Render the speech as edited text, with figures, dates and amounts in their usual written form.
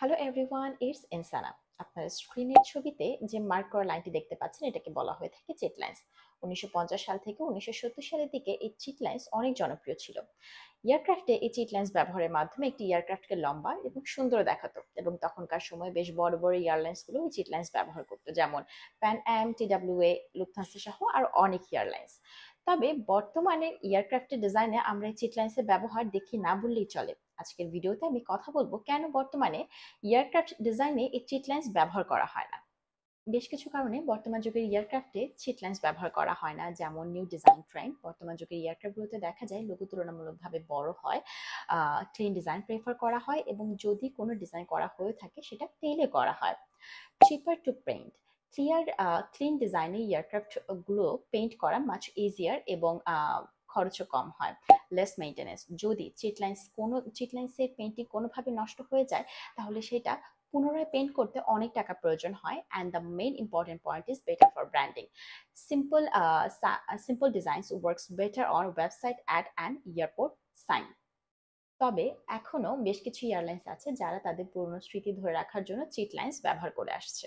Hello everyone, it's ইনসানা। আপনার স্ক্রিনের ছবিতে যে মার্ক করা লাইনটি দেখতে পাচ্ছেন এটাকে বলা হয়ে থাকে চিট লাইন্স। 1950 সাল থেকে 1970 সালের দিকে এই চিট লাইন্স অনেক জনপ্রিয় ছিল। এয়ারক্রাফটে এই চিট লাইন্স ব্যবহারের মাধ্যমে একটি এয়ারক্রাফটকে লম্বা এবং সুন্দর দেখাতো, এবং তখনকার সময় বেশ বড় বড় এয়ারলাইন্সগুলো এই চিট লাইন্স ব্যবহার করতো, যেমন প্যান অ্যাম, টিডাব্লিউএ, লুফথানসা সহ আর অনেক এয়ারলাইন্স। তবে বর্তমানের এয়ারক্রাফটের ডিজাইনে আমরা এই চিট লাইন্সের ব্যবহার দেখি না বললেই চলে। আজকের ভিডিওতে আমি কথা বলবো কেন বর্তমানে এয়ারক্রাফট ডিজাইনে এই চিট লাইন্স ব্যবহার করা হয় না। বেশ কিছু কারণে বর্তমান যুগের এয়ারক্রাফটে চিট লাইন্স ব্যবহার করা হয় না, যেমন নিউ ডিজাইন ট্রেন্ড। বর্তমান যুগের এয়ারক্রাফটগুলোতে দেখা যায় লোগো তুলনামূলকভাবে বড় হয়, ক্লিন ডিজাইন প্রেফার করা হয়, এবং যদি কোনো ডিজাইন করা হয়ে থাকে সেটা টেলে করা হয়। চিপার টু পেইন্ট, ক্লিয়ার ক্লিন ডিজাইনে এয়ারক্রাফট গুলো পেইন্ট করা মাচ ইজিয়ার, এবং খরচও কম হয়। লেস মেইনটেনেন্স, যদি চিটলাইন্সের পেইন্টিং কোনোভাবে নষ্ট হয়ে যায় তাহলে সেটা পুনরায় পেইন্ট করতে অনেক টাকা প্রয়োজন হয়। And the main important point is better for branding. Simple simple designs works better on website, ad and airport sign. তবে এখনো বেশ কিছু এয়ারলাইন্স আছে যারা তাদের পুরনো স্মৃতি ধরে রাখার জন্য চিট লাইন্স ব্যবহার করে আসছে।